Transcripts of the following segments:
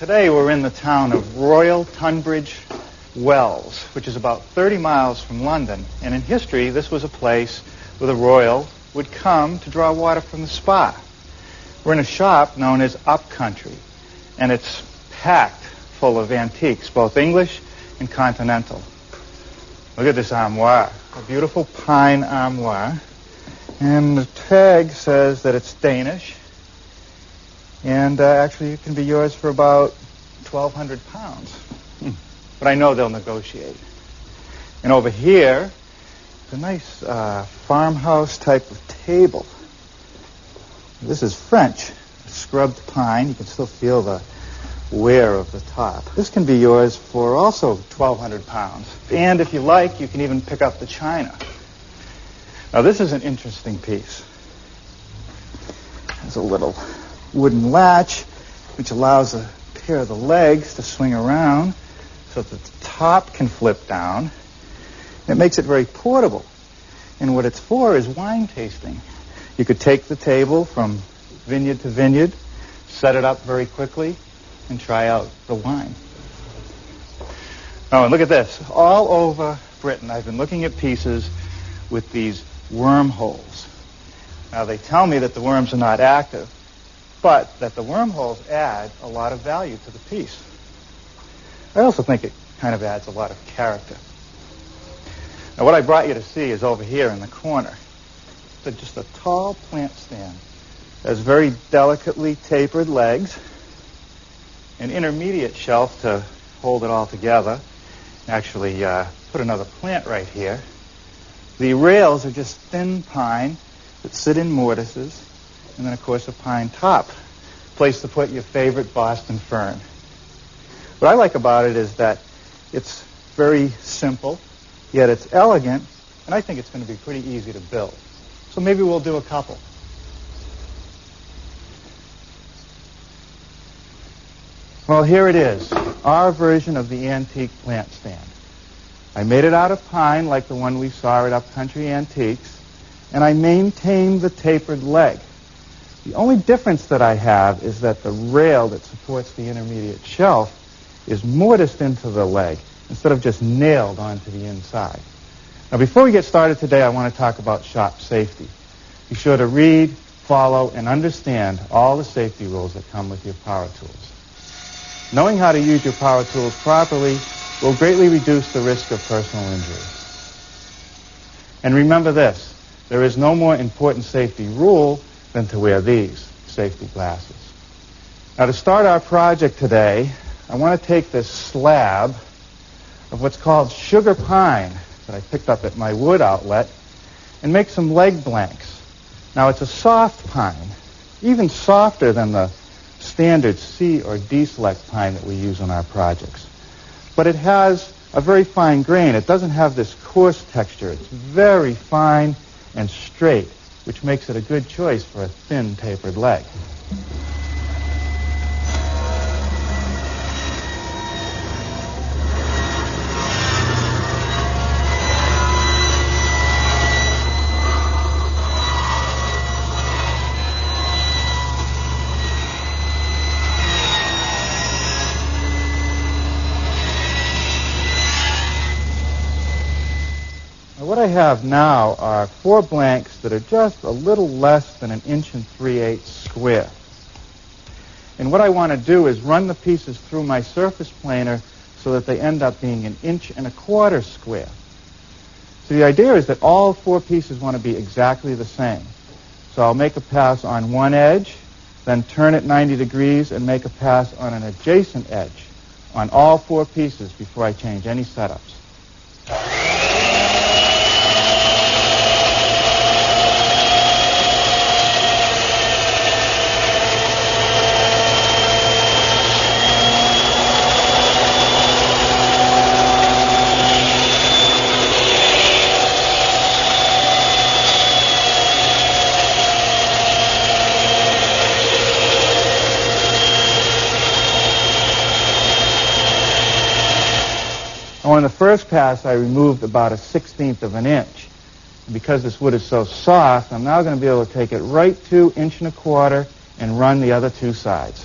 Today we're in the town of Royal Tunbridge Wells, which is about 30 miles from London. And in history, this was a place where the royal would come to draw water from the spa. We're in a shop known as Upcountry, and it's packed full of antiques, both English and continental. Look at this armoire, a beautiful pine armoire. And the tag says that it's Danish. And actually, it can be yours for about 1,200 pounds. But I know they'll negotiate. And over here, it's a nice farmhouse type of table. This is French, scrubbed pine. You can still feel the wear of the top. This can be yours for also 1,200 pounds. And if you like, you can even pick up the china. Now, this is an interesting piece. There's a little wooden latch, which allows a pair of the legs to swing around so that the top can flip down. It makes it very portable. And what it's for is wine tasting. You could take the table from vineyard to vineyard, set it up very quickly, and try out the wine. Oh, and look at this. All over Britain, I've been looking at pieces with these wormholes. Now, they tell me that the worms are not active, but that the wormholes add a lot of value to the piece. I also think it kind of adds a lot of character. Now, what I brought you to see is over here in the corner. It's just a tall plant stand. It has very delicately tapered legs, an intermediate shelf to hold it all together. Actually, put another plant right here. The rails are just thin pine that sit in mortises, and then, of course, a pine top, place to put your favorite Boston fern. What I like about it is that it's very simple, yet it's elegant, and I think it's going to be pretty easy to build. So maybe we'll do a couple. Well, here it is, our version of the antique plant stand. I made it out of pine like the one we saw at Upcountry Antiques, and I maintained the tapered leg. The only difference that I have is that the rail that supports the intermediate shelf is mortised into the leg instead of just nailed onto the inside. Now, before we get started today, I want to talk about shop safety. Be sure to read, follow, and understand all the safety rules that come with your power tools. Knowing how to use your power tools properly will greatly reduce the risk of personal injury. And remember this, there is no more important safety rule than to wear these safety glasses. Now, to start our project today, I want to take this slab of what's called sugar pine that I picked up at my wood outlet and make some leg blanks. Now, it's a soft pine, even softer than the standard C or D select pine that we use on our projects. But it has a very fine grain. It doesn't have this coarse texture. It's very fine and straight, which makes it a good choice for a thin, tapered leg. What I have now are 4 blanks that are just a little less than 1 3/8 inches square. And what I want to do is run the pieces through my surface planer so that they end up being 1 1/4 inches square. So the idea is that all 4 pieces want to be exactly the same. So I'll make a pass on one edge, then turn it 90 degrees and make a pass on an adjacent edge on all 4 pieces before I change any setups. On the first pass, I removed about 1/16 of an inch. And because this wood is so soft, I'm now going to be able to take it right to 1 1/4 inches and run the other 2 sides.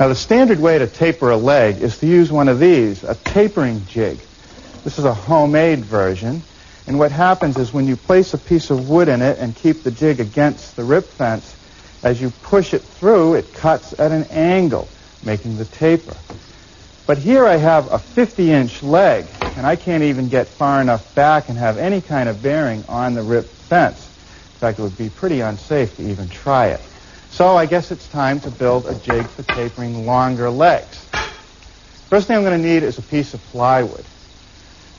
Now, the standard way to taper a leg is to use one of these, a tapering jig. This is a homemade version, and what happens is when you place a piece of wood in it and keep the jig against the rip fence, as you push it through, it cuts at an angle, making the taper. But here I have a 50-inch leg, and I can't even get far enough back and have any kind of bearing on the rip fence. In fact, it would be pretty unsafe to even try it. So I guess it's time to build a jig for tapering longer legs. First thing I'm going to need is a piece of plywood.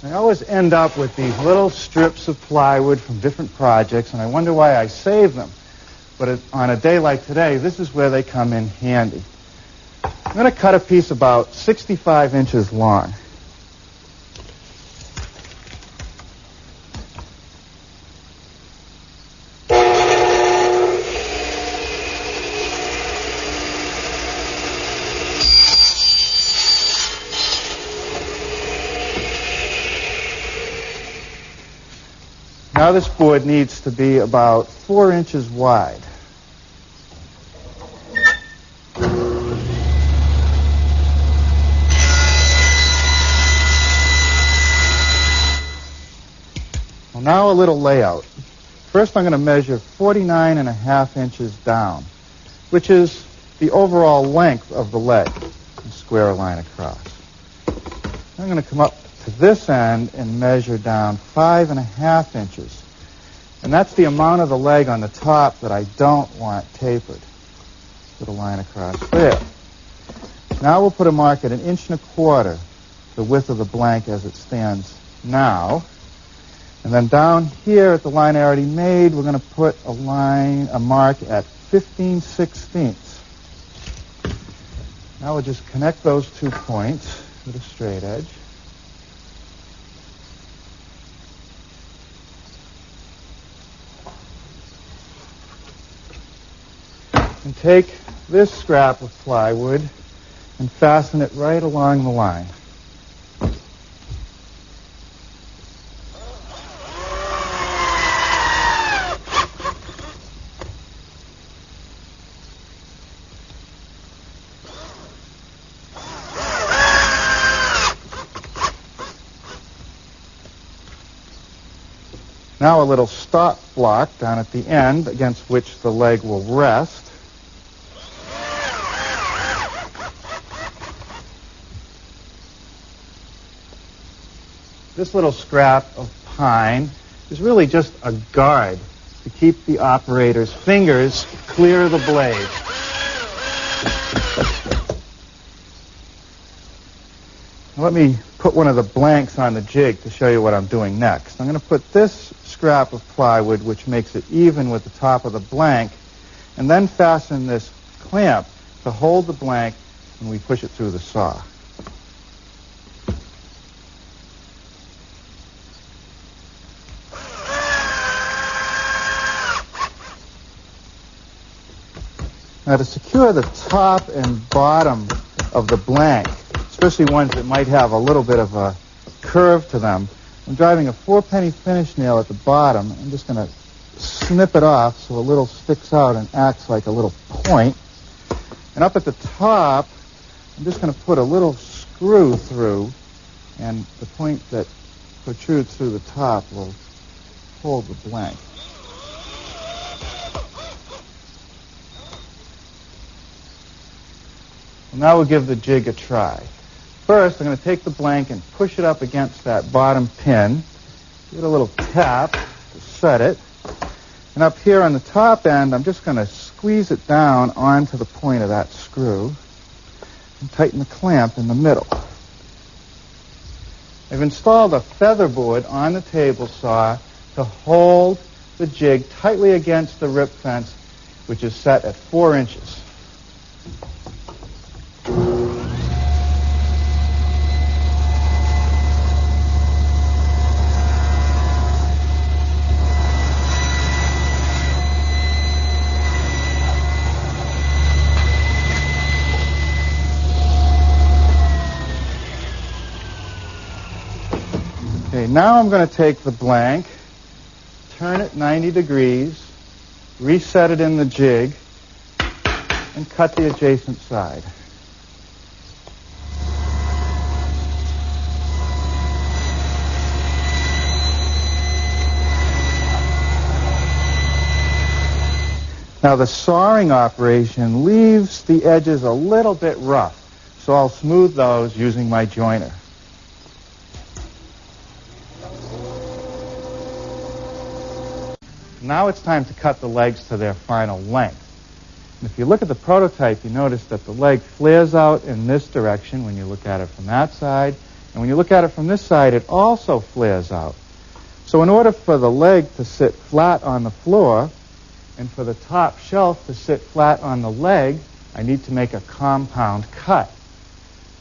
I always end up with these little strips of plywood from different projects, and I wonder why I save them. But on a day like today, this is where they come in handy. I'm going to cut a piece about 65 inches long. Now this board needs to be about 4 inches wide. Well, now a little layout. First I'm going to measure 49.5 inches down, which is the overall length of the leg, and square a line across. I'm going to come up to this end and measure down 5.5 inches. And that's the amount of the leg on the top that I don't want tapered. Put a line across there. Now we'll put a mark at 1.25 inches, the width of the blank as it stands now. And then down here at the line I already made, we're going to put a mark at 15/16. Now we'll just connect those 2 points with a straight edge. And take this scrap of plywood and fasten it right along the line. Now a little stop block down at the end against which the leg will rest. This little scrap of pine is really just a guard to keep the operator's fingers clear of the blade. Now let me put one of the blanks on the jig to show you what I'm doing next. I'm going to put this scrap of plywood, which makes it even with the top of the blank, and then fasten this clamp to hold the blank when we push it through the saw. Now to secure the top and bottom of the blank, especially ones that might have a little bit of a curve to them, I'm driving a 4-penny finish nail at the bottom. I'm just going to snip it off so a little sticks out and acts like a little point. And up at the top, I'm just going to put a little screw through, and the point that protrudes through the top will hold the blank. And now we'll give the jig a try. First, I'm going to take the blank and push it up against that bottom pin. Give it a little tap to set it. And up here on the top end, I'm just going to squeeze it down onto the point of that screw and tighten the clamp in the middle. I've installed a feather board on the table saw to hold the jig tightly against the rip fence, which is set at 4 inches. Okay, now I'm going to take the blank, turn it 90 degrees, reset it in the jig, and cut the adjacent side. Now the sawing operation leaves the edges a little bit rough, so I'll smooth those using my joiner. Now it's time to cut the legs to their final length. And if you look at the prototype, you notice that the leg flares out in this direction when you look at it from that side. And when you look at it from this side, it also flares out. So in order for the leg to sit flat on the floor and for the top shelf to sit flat on the leg, I need to make a compound cut.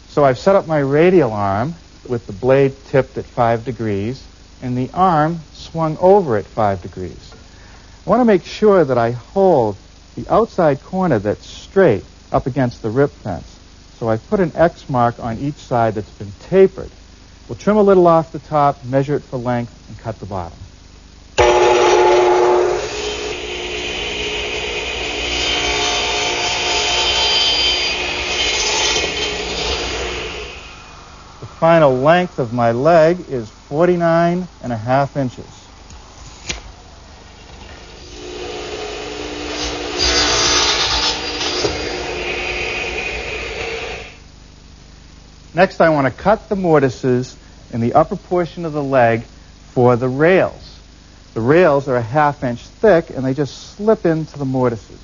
So I've set up my radial arm with the blade tipped at 5 degrees and the arm swung over at 5 degrees. I want to make sure that I hold the outside corner that's straight up against the rip fence. So I've put an X mark on each side that's been tapered. We'll trim a little off the top, measure it for length, and cut the bottom. The final length of my leg is 49.5 inches. Next, I want to cut the mortises in the upper portion of the leg for the rails. The rails are a 1/2 inch thick, and they just slip into the mortises.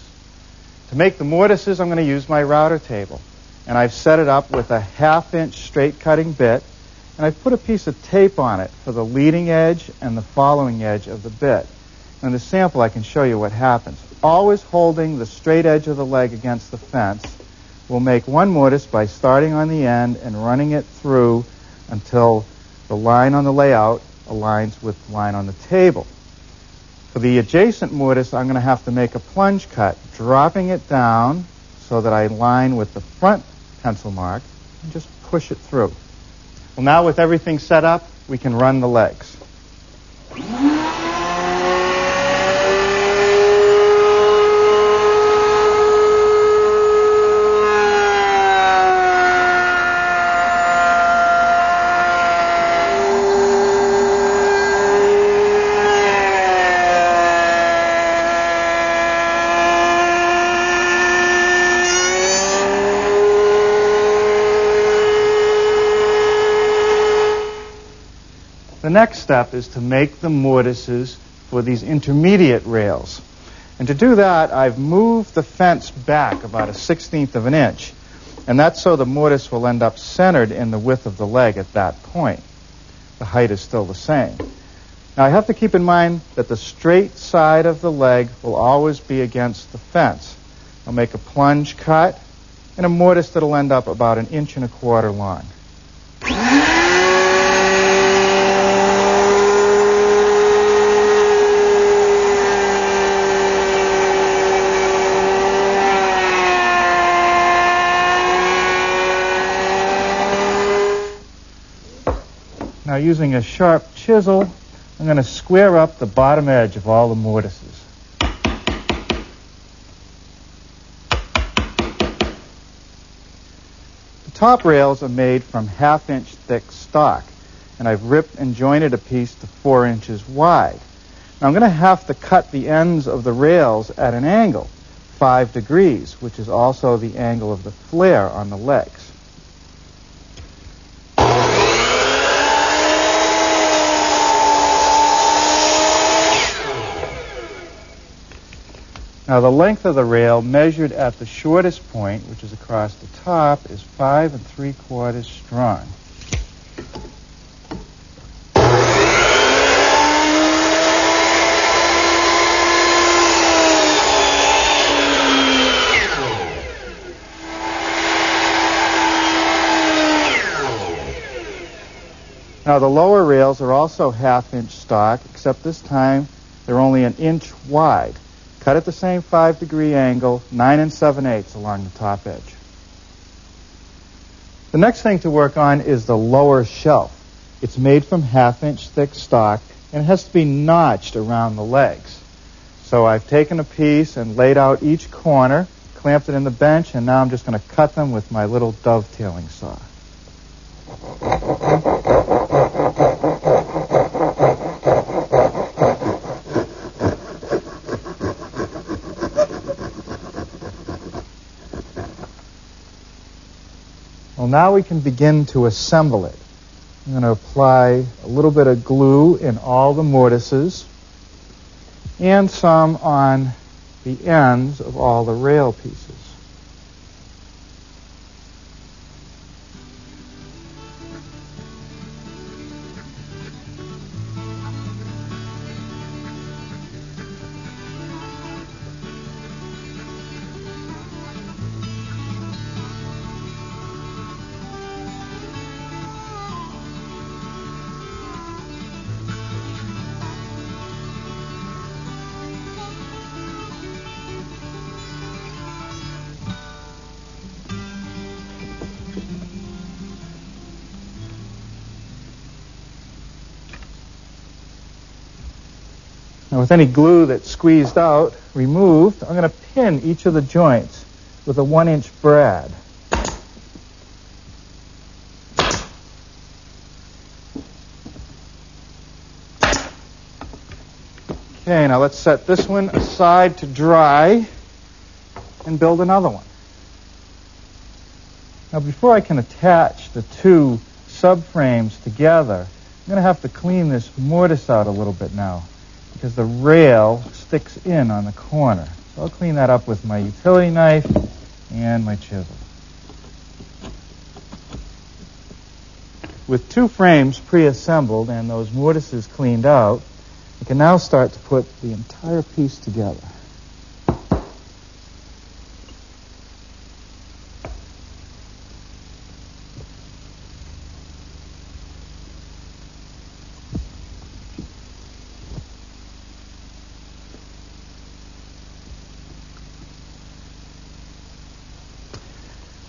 To make the mortises, I'm going to use my router table. And I've set it up with a 1/2 inch straight cutting bit, and I've put a piece of tape on it for the leading edge and the following edge of the bit. In the sample, I can show you what happens. Always holding the straight edge of the leg against the fence, we'll make one mortise by starting on the end and running it through until the line on the layout aligns with the line on the table. For the adjacent mortise, I'm going to have to make a plunge cut, dropping it down so that I align with the front pencil mark and just push it through. Well, now with everything set up, we can run the legs. The next step is to make the mortises for these intermediate rails. And to do that, I've moved the fence back about 1/16 of an inch. And that's so the mortise will end up centered in the width of the leg at that point. The height is still the same. Now I have to keep in mind that the straight side of the leg will always be against the fence. I'll make a plunge cut and a mortise that'll end up about 1.25 inches long. Now using a sharp chisel, I'm going to square up the bottom edge of all the mortises. The top rails are made from 1/2 inch thick stock, and I've ripped and jointed a piece to 4 inches wide. Now I'm going to have to cut the ends of the rails at an angle, 5 degrees, which is also the angle of the flare on the legs. Now the length of the rail measured at the shortest point, which is across the top, is 5 3/4 strong. Now the lower rails are also 1/2 inch stock, except this time they're only 1 inch wide. Cut at the same 5 degree angle, 9 7/8 along the top edge. The next thing to work on is the lower shelf. It's made from 1/2 inch thick stock and it has to be notched around the legs. So I've taken a piece and laid out each corner, clamped it in the bench, and now I'm just going to cut them with my little dovetailing saw. Well, now we can begin to assemble it. I'm going to apply a little bit of glue in all the mortises and some on the ends of all the rail pieces. Now, with any glue that's squeezed out removed, I'm going to pin each of the joints with a 1-inch brad. Okay, now let's set this one aside to dry and build another one. Now, before I can attach the two subframes together, I'm going to have to clean this mortise out a little bit now, because the rail sticks in on the corner. So I'll clean that up with my utility knife and my chisel. With two frames pre-assembled and those mortises cleaned out, I can now start to put the entire piece together.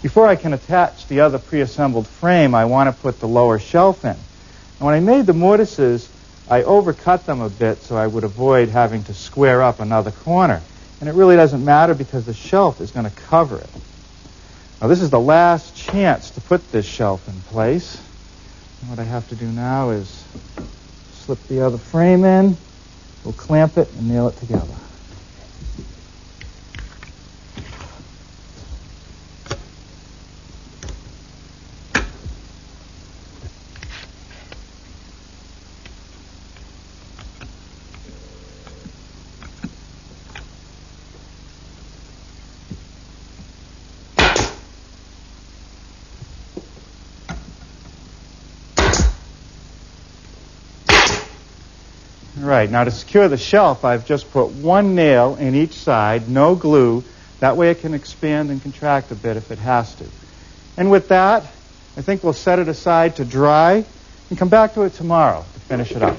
Before I can attach the other pre-assembled frame, I want to put the lower shelf in. And when I made the mortises, I overcut them a bit so I would avoid having to square up another corner. And it really doesn't matter because the shelf is going to cover it. Now, this is the last chance to put this shelf in place. And what I have to do now is slip the other frame in, we'll clamp it and nail it together. Right, now to secure the shelf, I've just put one nail in each side, no glue. That way it can expand and contract a bit if it has to. And with that, I think we'll set it aside to dry and come back to it tomorrow to finish it up.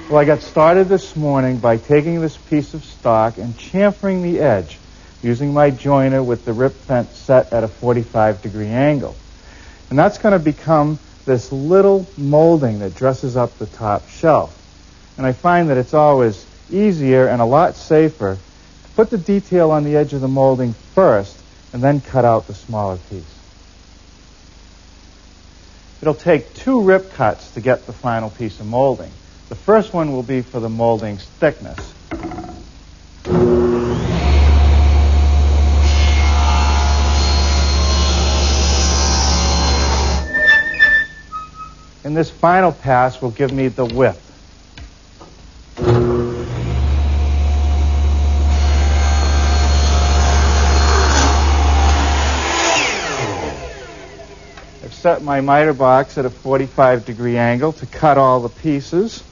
Well, I got started this morning by taking this piece of stock and chamfering the edge using my joiner with the rip fence set at a 45-degree angle. And that's going to become this little molding that dresses up the top shelf. And I find that it's always easier and a lot safer to put the detail on the edge of the molding first and then cut out the smaller piece. It'll take 2 rip cuts to get the final piece of molding. The first one will be for the molding's thickness. And this final pass will give me the width. I've set my miter box at a 45-degree angle to cut all the pieces,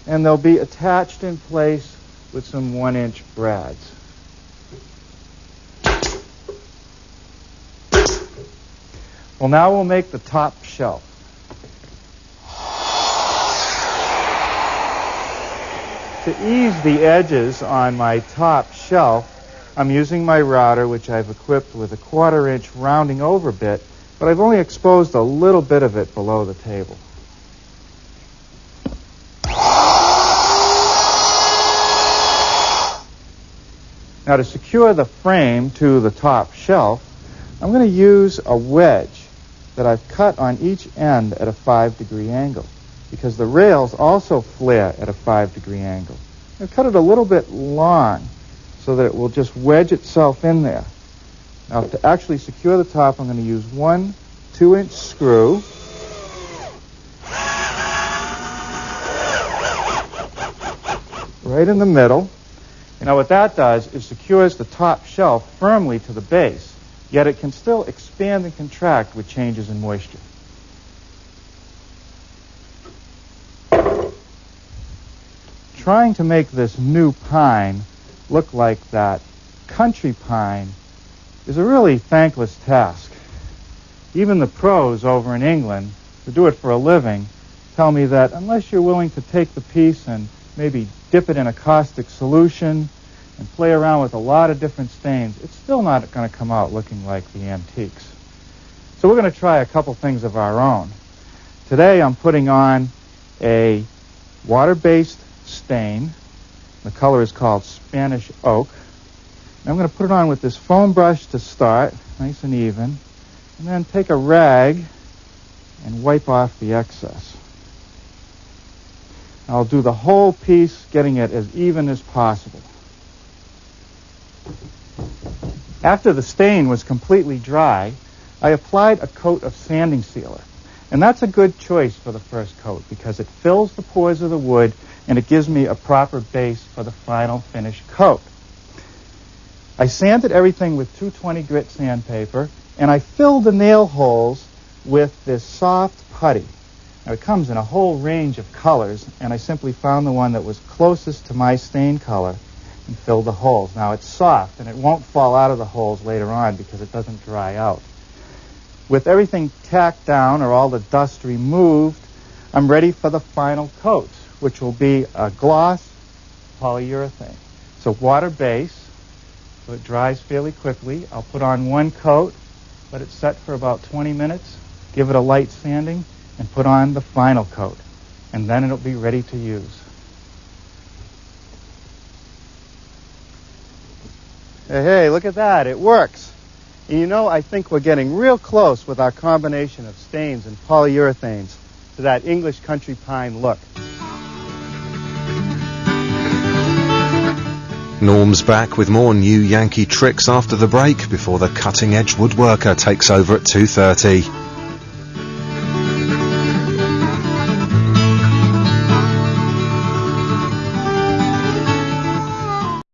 and they'll be attached in place with some 1-inch brads. Well, now we'll make the top shelf. To ease the edges on my top shelf, I'm using my router, which I've equipped with a 1/4-inch rounding over bit, but I've only exposed a little bit of it below the table. Now, to secure the frame to the top shelf, I'm going to use a wedge that I've cut on each end at a 5-degree angle, because the rails also flare at a 5-degree angle. I cut it a little bit long so that it will just wedge itself in there. Now, to actually secure the top, I'm going to use one 2-inch screw. Right in the middle. You know, what that does is secures the top shelf firmly to the base, yet it can still expand and contract with changes in moisture. Trying to make this new pine look like that country pine is a really thankless task. Even the pros over in England, who do it for a living, tell me that unless you're willing to take the piece and maybe dip it in a caustic solution and play around with a lot of different stains, it's still not going to come out looking like the antiques. So we're going to try a couple things of our own. Today I'm putting on a water-based stain. The color is called Spanish Oak. And I'm going to put it on with this foam brush to start, nice and even, and then take a rag and wipe off the excess. I'll do the whole piece, getting it as even as possible. After the stain was completely dry, I applied a coat of sanding sealer. And that's a good choice for the first coat because it fills the pores of the wood and it gives me a proper base for the final finished coat. I sanded everything with 220 grit sandpaper, and I filled the nail holes with this soft putty. Now, it comes in a whole range of colors, and I simply found the one that was closest to my stain color and filled the holes. Now, it's soft, and it won't fall out of the holes later on because it doesn't dry out. With everything tacked down or all the dust removed, I'm ready for the final coat, which will be a gloss polyurethane. It's a water base, so it dries fairly quickly. I'll put on one coat, let it set for about 20 minutes, give it a light sanding, and put on the final coat. And then it'll be ready to use. Hey, look at that. It works. And you know, I think we're getting real close with our combination of stains and polyurethanes to that English country pine look. Norm's back with more new Yankee tricks after the break before the cutting-edge woodworker takes over at 2:30.